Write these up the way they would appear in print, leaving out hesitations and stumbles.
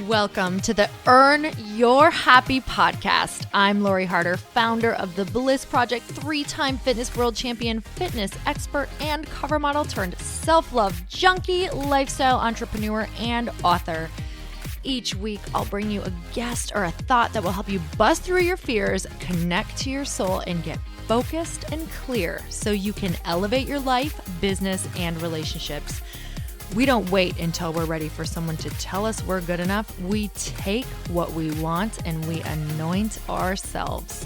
Welcome to the Earn Your Happy podcast. I'm Lori Harder, founder of the Bliss Project, 3-time fitness world champion, fitness expert, and cover model turned self-love junkie, lifestyle entrepreneur, and author. Each week, I'll bring you a guest or a thought that will help you bust through your fears, connect to your soul, and get focused and clear so you can elevate your life, business, and relationships. We don't wait until we're ready for someone to tell us we're good enough. We take what we want and we anoint ourselves.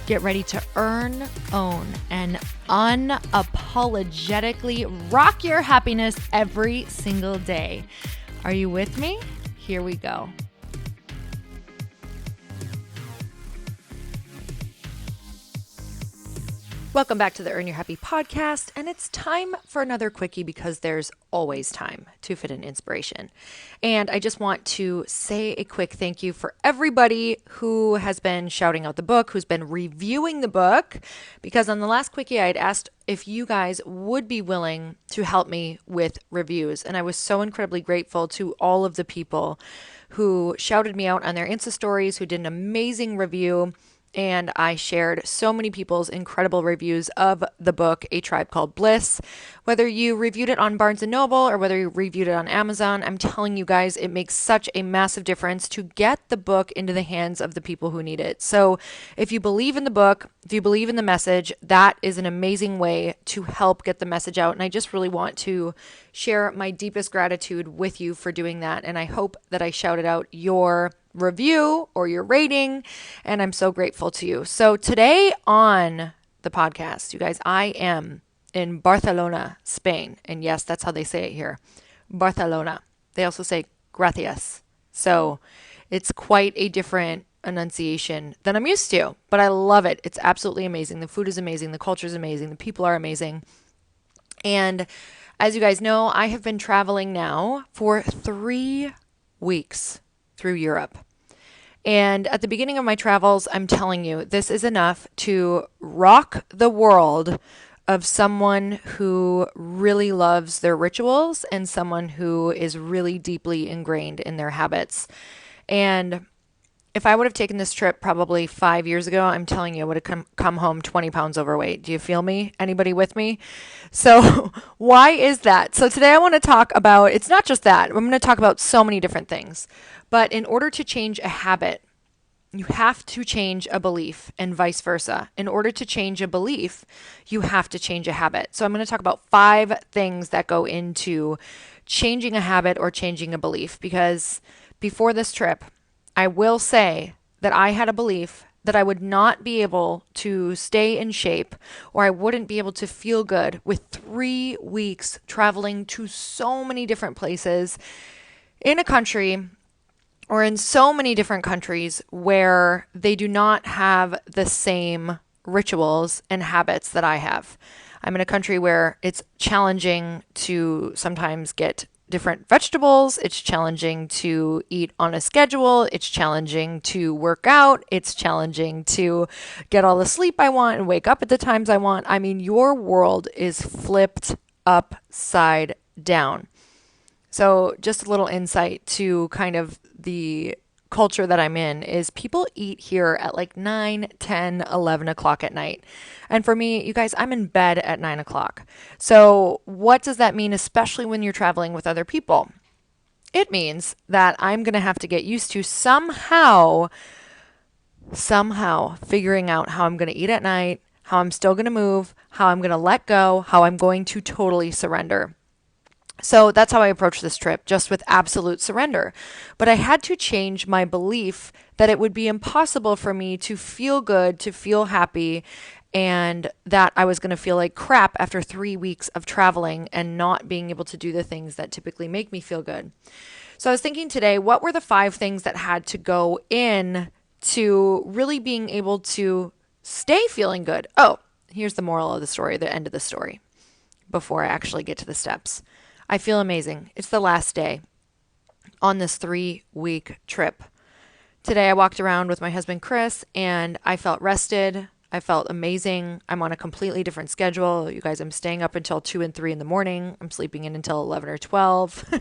Get ready to earn, own, and unapologetically rock your happiness every single day. Are you with me? Here we go. Welcome back to the Earn Your Happy podcast, and it's time for another quickie because there's always time to fit in inspiration. And I just want to say a quick thank you for everybody who has been shouting out the book, who's been reviewing the book, because on the last quickie I had asked if you guys would be willing to help me with reviews, and I was so incredibly grateful to all of the people who shouted me out on their Insta stories, who did an amazing review. And I shared so many people's incredible reviews of the book, A Tribe Called Bliss. Whether you reviewed it on Barnes & Noble or whether you reviewed it on Amazon, I'm telling you guys, it makes such a massive difference to get the book into the hands of the people who need it. So if you believe in the book, if you believe in the message, that is an amazing way to help get the message out. And I just really want to share my deepest gratitude with you for doing that. And I hope that I shouted out your review or your rating, and I'm so grateful to you. So today on the podcast, you guys, I am in Barcelona, Spain. And yes, that's how they say it here. Barcelona. They also say gracias. So it's quite a different enunciation than I'm used to, but I love it. It's absolutely amazing. The food is amazing. The culture is amazing. The people are amazing. And as you guys know, I have been traveling now for 3 weeks through Europe. And at the beginning of my travels, I'm telling you, this is enough to rock the world of someone who really loves their rituals and someone who is really deeply ingrained in their habits. And if I would have taken this trip probably 5 years ago, I'm telling you, I would have come home 20 pounds overweight. Do you feel me? Anybody with me? So why is that? So today I want to talk about, it's not just that. I'm going to talk about so many different things. But in order to change a habit, you have to change a belief and vice versa. In order to change a belief, you have to change a habit. So I'm going to talk about 5 things that go into changing a habit or changing a belief, because before this trip, I will say that I had a belief that I would not be able to stay in shape or I wouldn't be able to feel good with 3 weeks traveling to so many different places in a country or in so many different countries where they do not have the same rituals and habits that I have. I'm in a country where it's challenging to sometimes get different vegetables. It's challenging to eat on a schedule. It's challenging to work out. It's challenging to get all the sleep I want and wake up at the times I want. I mean, your world is flipped upside down. So just a little insight to kind of the culture that I'm in is people eat here at like 9, 10, 11 o'clock at night. And for me, you guys, I'm in bed at 9 o'clock. So what does that mean, especially when you're traveling with other people? It means that I'm going to have to get used to somehow figuring out how I'm going to eat at night, how I'm still going to move, how I'm going to let go, how I'm going to totally surrender. So that's how I approached this trip, just with absolute surrender. But I had to change my belief that it would be impossible for me to feel good, to feel happy, and that I was going to feel like crap after 3 weeks of traveling and not being able to do the things that typically make me feel good. So I was thinking today, what were the 5 things that had to go in to really being able to stay feeling good? Oh, here's the moral of the story, the end of the story, before I actually get to the steps. I feel amazing. It's the last day on this 3-week trip. Today I walked around with my husband, Chris, and I felt rested. I felt amazing. I'm on a completely different schedule. You guys, I'm staying up until 2 and 3 in the morning. I'm sleeping in until 11 or 12.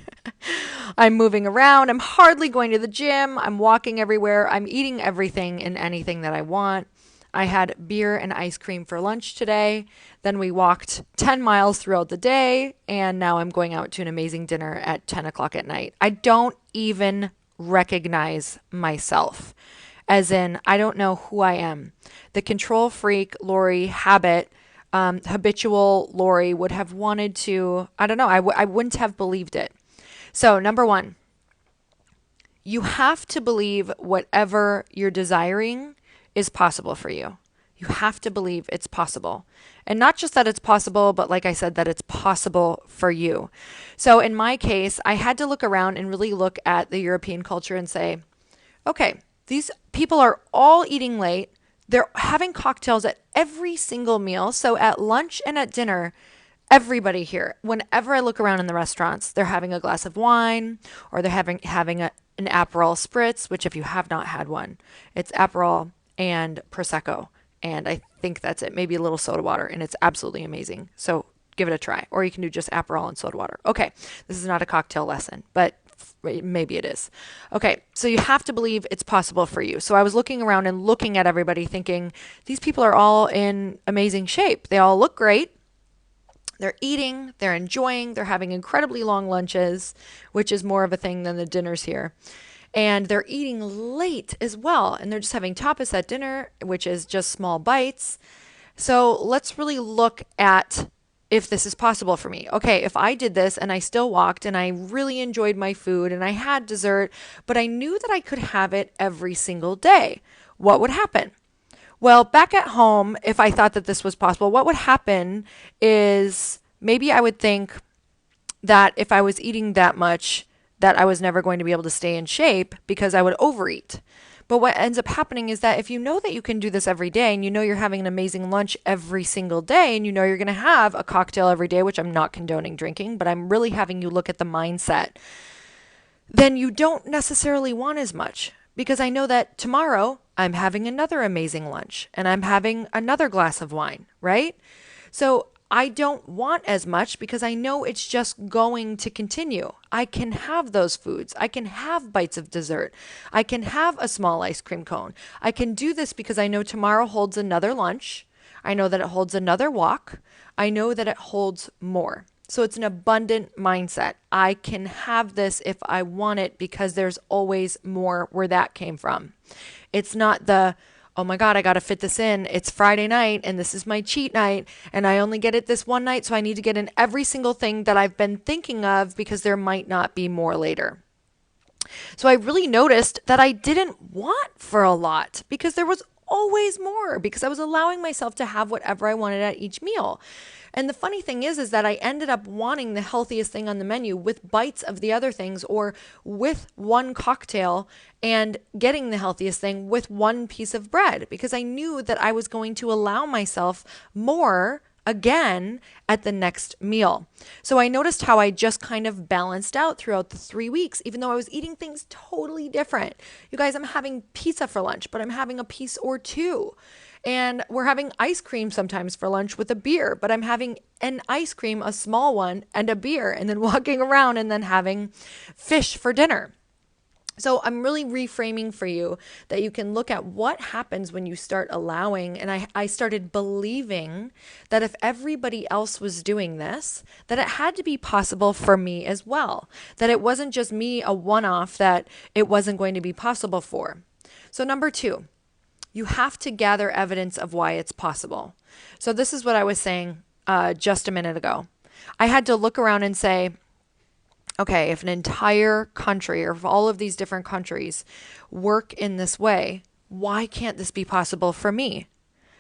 I'm moving around. I'm hardly going to the gym. I'm walking everywhere. I'm eating everything and anything that I want. I had beer and ice cream for lunch today. Then we walked 10 miles throughout the day. And now I'm going out to an amazing dinner at 10 o'clock at night. I don't even recognize myself. As in, I don't know who I am. The control freak Lori habitual Lori would have wanted to, I don't know, I wouldn't have believed it. So, number one, you have to believe whatever you're desiring is possible for you. You have to believe it's possible. And not just that it's possible, but like I said, that it's possible for you. So in my case, I had to look around and really look at the European culture and say, okay, these people are all eating late. They're having cocktails at every single meal. So at lunch and at dinner, everybody here, whenever I look around in the restaurants, they're having a glass of wine or they're having an Aperol Spritz, which if you have not had one, it's Aperol and Prosecco. And I think that's it. Maybe a little soda water. And it's absolutely amazing. So give it a try. Or you can do just Aperol and soda water. Okay, this is not a cocktail lesson, but maybe it is. Okay, so you have to believe it's possible for you. So I was looking around and looking at everybody thinking, these people are all in amazing shape. They all look great. They're eating, they're enjoying, they're having incredibly long lunches, which is more of a thing than the dinners here. And they're eating late as well. And they're just having tapas at dinner, which is just small bites. So let's really look at if this is possible for me. Okay, if I did this and I still walked and I really enjoyed my food and I had dessert, but I knew that I could have it every single day, what would happen? Well, back at home, if I thought that this was possible, what would happen is maybe I would think that if I was eating that much, that I was never going to be able to stay in shape because I would overeat. But what ends up happening is that if you know that you can do this every day and you know you're having an amazing lunch every single day and you know you're going to have a cocktail every day, which I'm not condoning drinking, but I'm really having you look at the mindset, then you don't necessarily want as much. Because I know that tomorrow I'm having another amazing lunch and I'm having another glass of wine, right? So I don't want as much because I know it's just going to continue. I can have those foods. I can have bites of dessert. I can have a small ice cream cone. I can do this because I know tomorrow holds another lunch. I know that it holds another walk. I know that it holds more. So it's an abundant mindset. I can have this if I want it because there's always more where that came from. It's not the, oh my God, I got to fit this in. It's Friday night and this is my cheat night and I only get it this one night. So I need to get in every single thing that I've been thinking of because there might not be more later. So I really noticed that I didn't want for a lot because there was always more because I was allowing myself to have whatever I wanted at each meal. And the funny thing is that I ended up wanting the healthiest thing on the menu with bites of the other things or with one cocktail and getting the healthiest thing with one piece of bread because I knew that I was going to allow myself more again at the next meal. So I noticed how I just kind of balanced out throughout the 3 weeks, even though I was eating things totally different. You guys, I'm having pizza for lunch, but I'm having a piece or two. And we're having ice cream sometimes for lunch with a beer, but I'm having an ice cream, a small one, and a beer, and then walking around and then having fish for dinner. So I'm really reframing for you that you can look at what happens when you start allowing. And I started believing that if everybody else was doing this, that it had to be possible for me as well. That it wasn't just me, a one-off, that it wasn't going to be possible for. So number 2, you have to gather evidence of why it's possible. So this is what I was saying just a minute ago. I had to look around and say, okay, if an entire country or if all of these different countries work in this way, why can't this be possible for me?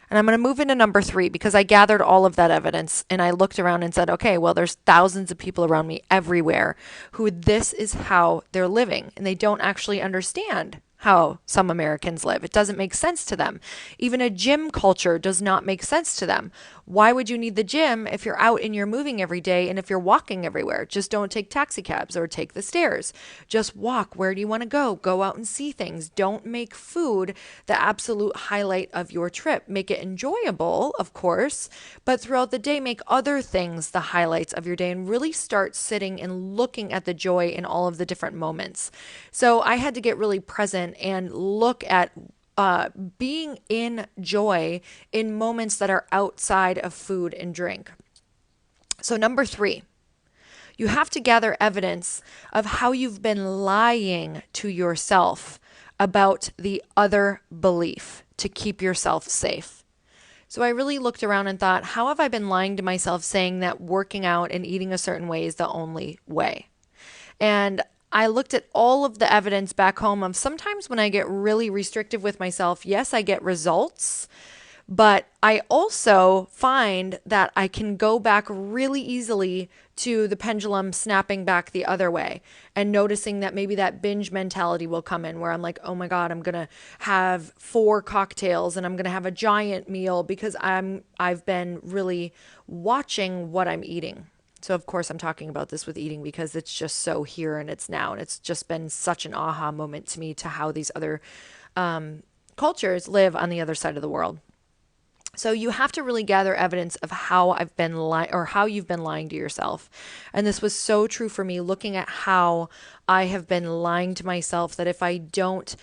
And I'm going to move into number 3 because I gathered all of that evidence and I looked around and said, okay, well, there's thousands of people around me everywhere who this is how they're living and they don't actually understand how some Americans live. It doesn't make sense to them. Even a gym culture does not make sense to them. Why would you need the gym if you're out and you're moving every day and if you're walking everywhere? Just don't take taxi cabs or take the stairs. Just walk. Where do you want to go? Go out and see things. Don't make food the absolute highlight of your trip. Make it enjoyable, of course, but throughout the day, make other things the highlights of your day and really start sitting and looking at the joy in all of the different moments. So I had to get really present and look at being in joy in moments that are outside of food and drink. So, number 3, you have to gather evidence of how you've been lying to yourself about the other belief to keep yourself safe. So I really looked around and thought, how have I been lying to myself saying that working out and eating a certain way is the only way? And I looked at all of the evidence back home of sometimes when I get really restrictive with myself, yes, I get results, but I also find that I can go back really easily to the pendulum snapping back the other way and noticing that maybe that binge mentality will come in where I'm like, oh my God, I'm going to have 4 cocktails and I'm going to have a giant meal because I've been really watching what I'm eating. So of course I'm talking about this with eating because it's just so here and it's now. And it's just been such an aha moment to me to how these other cultures live on the other side of the world. So you have to really gather evidence of how I've been lying or how you've been lying to yourself. And this was so true for me, looking at how I have been lying to myself that if I don't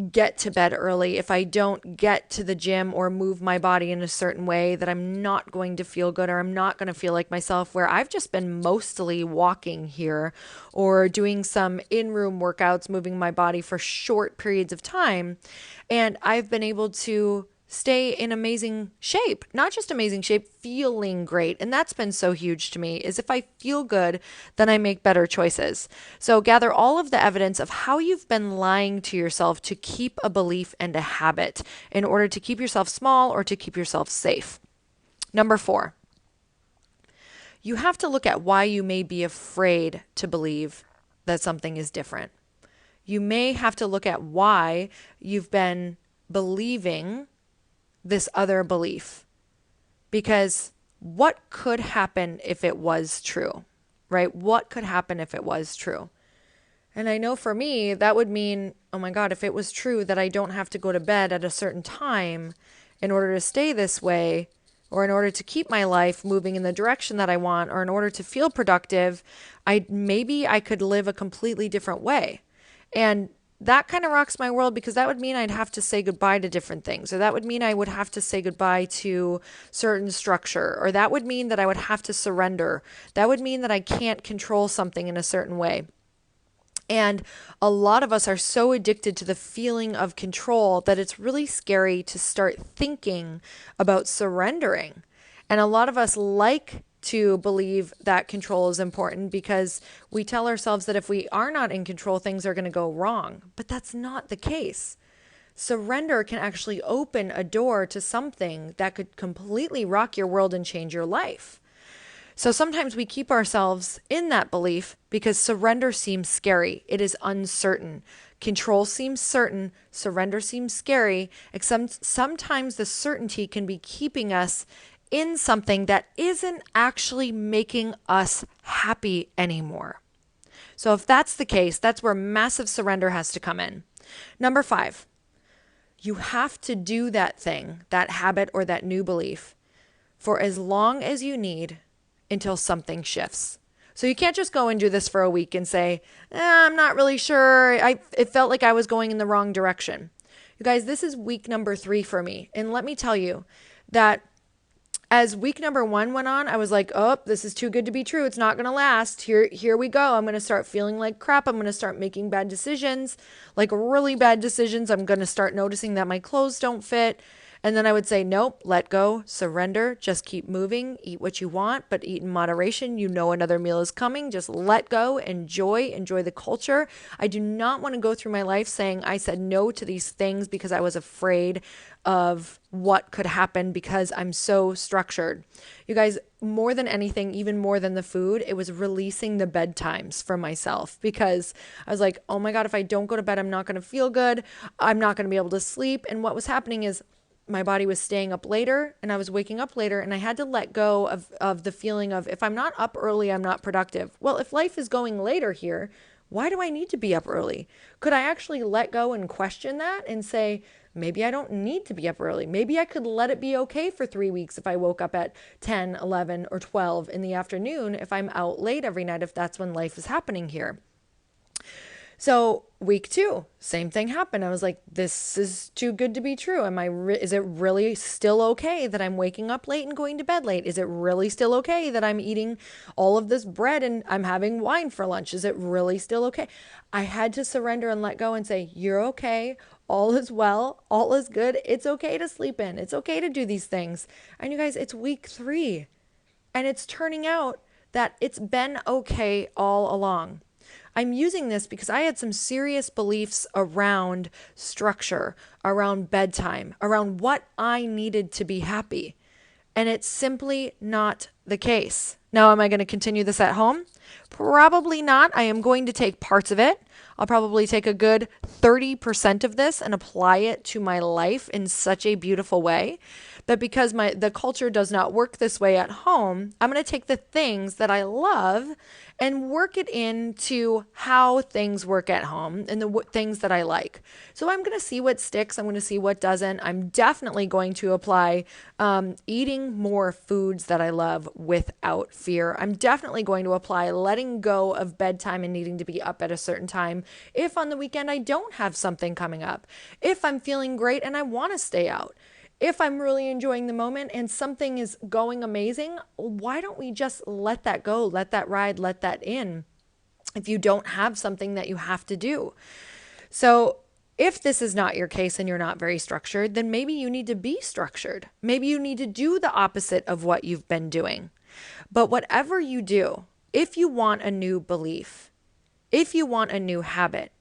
get to bed early, if I don't get to the gym or move my body in a certain way, that I'm not going to feel good or I'm not going to feel like myself, where I've just been mostly walking here or doing some in-room workouts, moving my body for short periods of time. And I've been able to stay in amazing shape, not just amazing shape, feeling great. And that's been so huge to me, is if I feel good, then I make better choices. So gather all of the evidence of how you've been lying to yourself to keep a belief and a habit in order to keep yourself small or to keep yourself safe. Number 4, you have to look at why you may be afraid to believe that something is different. You may have to look at why you've been believing this other belief, because what could happen if it was true, right? What could happen if it was true? And I know for me, that would mean, oh my God, if it was true that I don't have to go to bed at a certain time in order to stay this way, or in order to keep my life moving in the direction that I want, or in order to feel productive, maybe I could live a completely different way. And that kind of rocks my world, because that would mean I'd have to say goodbye to different things, or that would mean I would have to say goodbye to certain structure, or that would mean that I would have to surrender. That would mean that I can't control something in a certain way. And a lot of us are so addicted to the feeling of control that it's really scary to start thinking about surrendering. And a lot of us like to believe that control is important because we tell ourselves that if we are not in control, things are going to go wrong. But that's not the case. Surrender can actually open a door to something that could completely rock your world and change your life. So sometimes we keep ourselves in that belief because surrender seems scary. It is uncertain. Control seems certain. Surrender seems scary. Except sometimes the certainty can be keeping us in something that isn't actually making us happy anymore. So if that's the case, that's where massive surrender has to come in. Number 5, you have to do that thing, that habit or that new belief for as long as you need until something shifts. So you can't just go and do this for a week and say, I'm not really sure. It felt like I was going in the wrong direction. You guys, this is week number 3 for me. And let me tell you that as week number 1 went on, I was like, oh, this is too good to be true. It's not going to last. Here we go. I'm going to start feeling like crap. I'm going to start making bad decisions, like really bad decisions. I'm going to start noticing that my clothes don't fit. And then I would say, nope, let go, surrender, just keep moving, eat what you want, but eat in moderation. You know another meal is coming. Just let go, enjoy the culture. I do not want to go through my life saying I said no to these things because I was afraid of what could happen because I'm so structured. You guys, more than anything, even more than the food, it was releasing the bedtimes for myself because I was like, oh my God, if I don't go to bed, I'm not going to feel good. I'm not going to be able to sleep. And what was happening is my body was staying up later and I was waking up later, and I had to let go of the feeling of if I'm not up early, I'm not productive. Well, if life is going later here, why do I need to be up early? Could I actually let go and question that and say, maybe I don't need to be up early. Maybe I could let it be okay for 3 weeks if I woke up at 10, 11, or 12 in the afternoon, if I'm out late every night, if that's when life is happening here. So week 2, same thing happened. I was like, this is too good to be true. Is it really still okay that I'm waking up late and going to bed late? Is it really still okay that I'm eating all of this bread and I'm having wine for lunch? Is it really still okay? I had to surrender and let go and say, you're okay. All is well. All is good. It's okay to sleep in. It's okay to do these things. And you guys, it's week 3 and it's turning out that it's been okay all along. I'm using this because I had some serious beliefs around structure, around bedtime, around what I needed to be happy. And it's simply not the case. Now, am I going to continue this at home? Probably not. I am going to take parts of it. I'll probably take a good 30% of this and apply it to my life in such a beautiful way. But because the culture does not work this way at home, I'm going to take the things that I love and work it into how things work at home and the things that I like. So I'm going to see what sticks. I'm going to see what doesn't. I'm definitely going to apply eating more foods that I love without fear. I'm definitely going to apply letting go of bedtime and needing to be up at a certain time if on the weekend I don't have something coming up. If I'm feeling great and I want to stay out. If I'm really enjoying the moment and something is going amazing, why don't we just let that go, let that ride, let that in if you don't have something that you have to do? So if this is not your case and you're not very structured, then maybe you need to be structured. Maybe you need to do the opposite of what you've been doing. But whatever you do, if you want a new belief, if you want a new habit,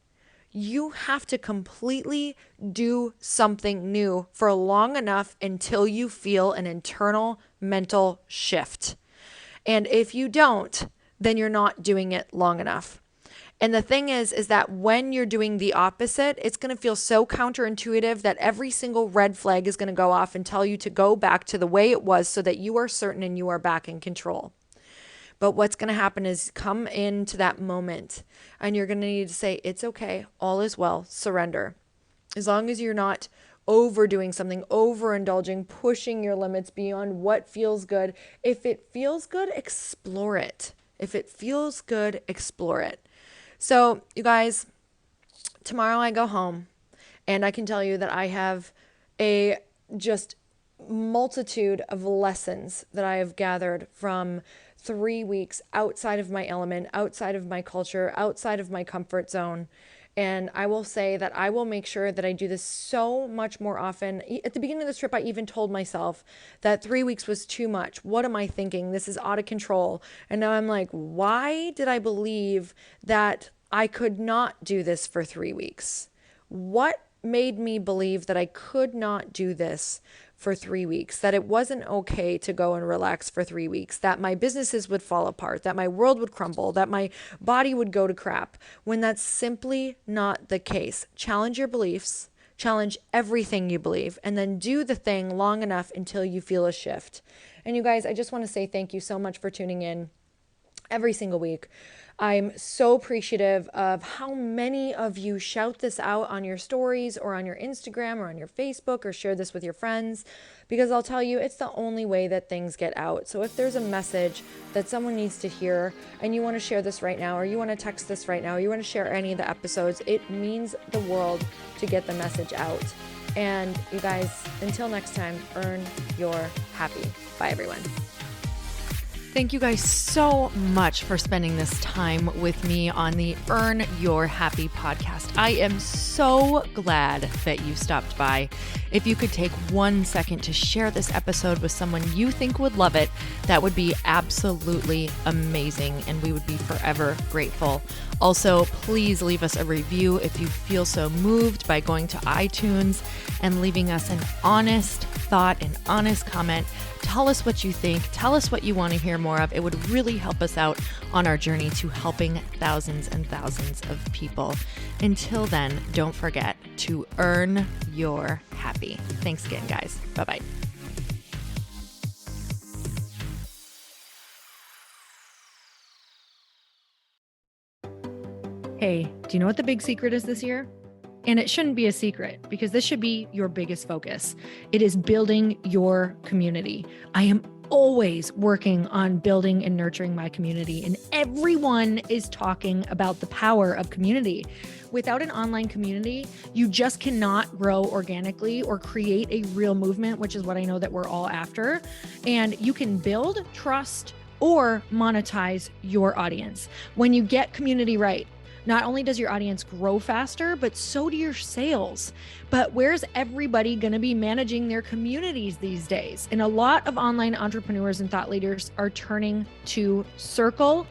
you have to completely do something new for long enough until you feel an internal mental shift. And if you don't, then you're not doing it long enough. And the thing is that when you're doing the opposite, it's going to feel so counterintuitive that every single red flag is going to go off and tell you to go back to the way it was so that you are certain and you are back in control. But what's going to happen is come into that moment and you're going to need to say, it's okay, all is well, surrender. As long as you're not overdoing something, overindulging, pushing your limits beyond what feels good. If it feels good, explore it. If it feels good, explore it. So you guys, tomorrow I go home and I can tell you that I have a just multitude of lessons that I have gathered from 3 weeks outside of my element, outside of my culture, outside of my comfort zone. And I will say that I will make sure that I do this so much more often. At the beginning of this trip, I even told myself that 3 weeks was too much. What am I thinking? This is out of control. And now I'm like, why did I believe that I could not do this for 3 weeks? What made me believe that I could not do this for 3 weeks, that it wasn't okay to go and relax for 3 weeks, that my businesses would fall apart, that my world would crumble, that my body would go to crap, when that's simply not the case. Challenge your beliefs, challenge everything you believe, and then do the thing long enough until you feel a shift. And you guys, I just want to say thank you so much for tuning in every single week. I'm so appreciative of how many of you shout this out on your stories or on your Instagram or on your Facebook or share this with your friends, because I'll tell you, it's the only way that things get out. So if there's a message that someone needs to hear and you want to share this right now, or you want to text this right now, or you want to share any of the episodes, it means the world to get the message out. And you guys, until next time, earn your happy. Bye, everyone. Thank you guys so much for spending this time with me on the Earn Your Happy podcast. I am so glad that you stopped by. If you could take 1 second to share this episode with someone you think would love it, that would be absolutely amazing, and we would be forever grateful. Also, please leave us a review if you feel so moved by going to iTunes and leaving us an honest thought, an honest comment. Tell us what you think. Tell us what you want to hear more of. It would really help us out on our journey to helping thousands and thousands of people. Until then, don't forget to earn your happy. Thanks again, guys. Bye-bye. Hey, do you know what the big secret is this year? And it shouldn't be a secret because this should be your biggest focus. It is building your community. I am always working on building and nurturing my community, and everyone is talking about the power of community. Without an online community, you just cannot grow organically or create a real movement, which is what I know that we're all after. And you can build trust or monetize your audience. When you get community right, not only does your audience grow faster, but so do your sales. But where's everybody going to be managing their communities these days? And a lot of online entrepreneurs and thought leaders are turning to Circle.so.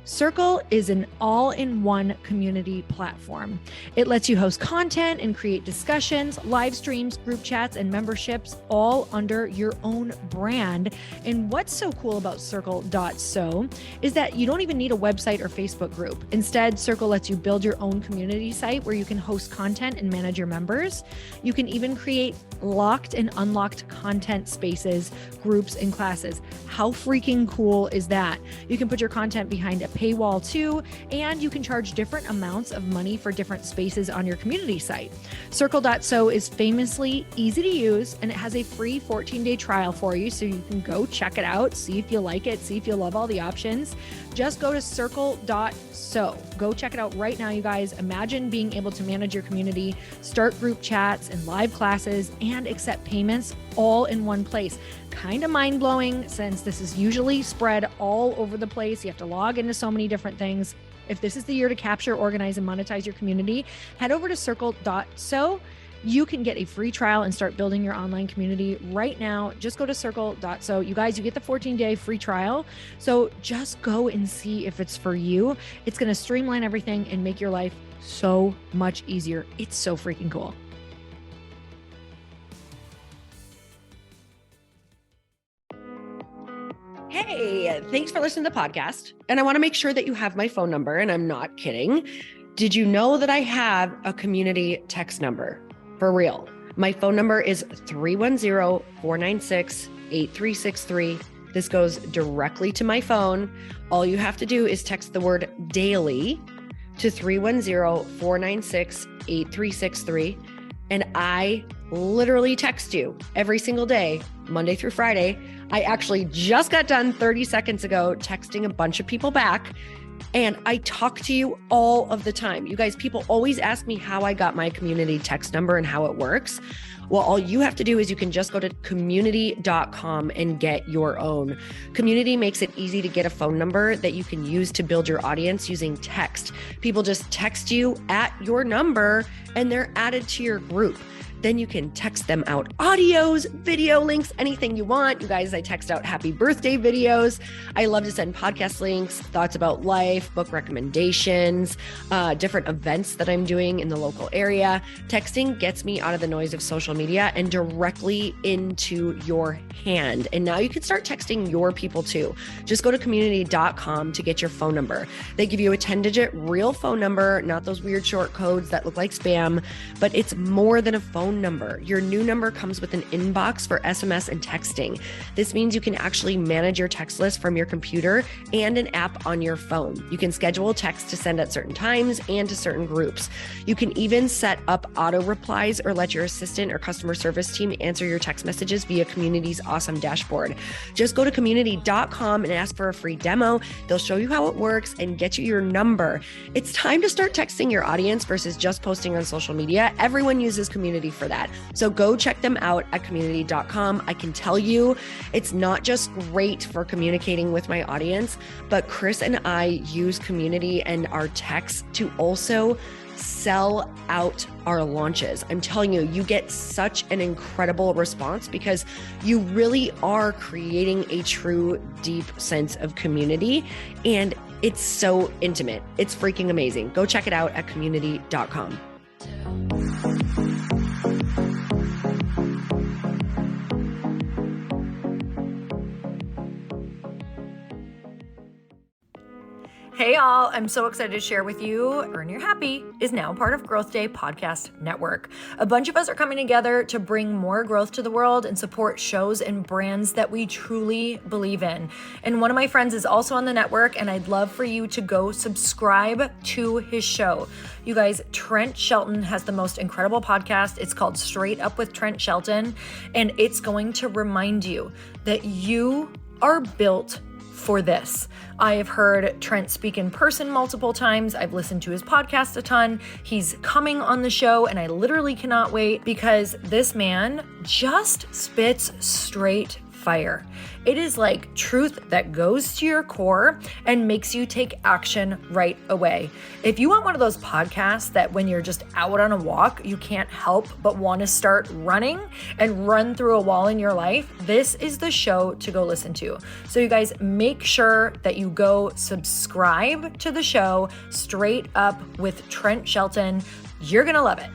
Circle is an all-in-one community platform. It lets you host content and create discussions, live streams, group chats, and memberships all under your own brand. And what's so cool about Circle.so is that you don't even need a website or Facebook group. Instead, Circle lets you build your own community site where you can host content and manage your members. You can even create locked and unlocked content spaces, groups, and classes. How freaking cool is that? You can put your content behind a paywall too, and you can charge different amounts of money for different spaces on your community site. Circle.so is famously easy to use, and it has a free 14-day trial for you, so you can go check it out, see if you like it, see if you love all the options. Just go to Circle.so. Go check it out right now, you guys. Imagine being able to manage your community, start group chats and live classes, and accept payments all in one place. Kind of mind-blowing since this is usually spread all over the place. You have to log into so many different things. If this is the year to capture, organize, and monetize your community, head over to Circle.so. You can get a free trial and start building your online community right now. Just go to Circle.so. You guys, you get the 14-day free trial. So just go and see if it's for you. It's going to streamline everything and make your life so much easier. It's so freaking cool. Hey, thanks for listening to the podcast. And I want to make sure that you have my phone number, and I'm not kidding. Did you know that I have a community text number? For real. My phone number is 310-496-8363. This goes directly to my phone. All you have to do is text the word daily to 310-496-8363. And I literally text you every single day, Monday through Friday. I actually just got done 30 seconds ago texting a bunch of people back, and I talk to you all of the time. You guys, people always ask me how I got my community text number and how it works. Well, all you have to do is you can just go to community.com and get your own. Community makes it easy to get a phone number that you can use to build your audience using text. People just text you at your number and they're added to your group. Then you can text them out audios, video links, anything you want. You guys, I text out happy birthday videos. I love to send podcast links, thoughts about life, book recommendations, different events that I'm doing in the local area. Texting gets me out of the noise of social media and directly into your hand. And now you can start texting your people too. Just go to community.com to get your phone number. They give you a 10-digit real phone number, not those weird short codes that look like spam, but it's more than a phone number. Your new number comes with an inbox for SMS and texting. This means you can actually manage your text list from your computer and an app on your phone. You can schedule texts to send at certain times and to certain groups. You can even set up auto replies or let your assistant or customer service team answer your text messages via Community's awesome dashboard. Just go to community.com and ask for a free demo. They'll show you how it works and get you your number. It's time to start texting your audience versus just posting on social media. Everyone uses Community for that. So go check them out at community.com. I can tell you it's not just great for communicating with my audience, but Chris and I use Community and our texts to also sell out our launches. I'm telling you, you get such an incredible response because you really are creating a true, deep sense of community. And it's so intimate. It's freaking amazing. Go check it out at community.com. Hey all, I'm so excited to share with you, Earn Your Happy is now part of Growth Day Podcast Network. A bunch of us are coming together to bring more growth to the world and support shows and brands that we truly believe in. And one of my friends is also on the network, and I'd love for you to go subscribe to his show. You guys, Trent Shelton has the most incredible podcast. It's called Straight Up with Trent Shelton, and it's going to remind you that you are built for this. I have heard Trent speak in person multiple times. I've listened to his podcast a ton. He's coming on the show, and I literally cannot wait because this man just spits straight fire. It is like truth that goes to your core and makes you take action right away. If you want one of those podcasts that when you're just out on a walk, you can't help but want to start running and run through a wall in your life, this is the show to go listen to. So you guys, make sure that you go subscribe to the show, Straight Up with Trent Shelton. You're going to love it.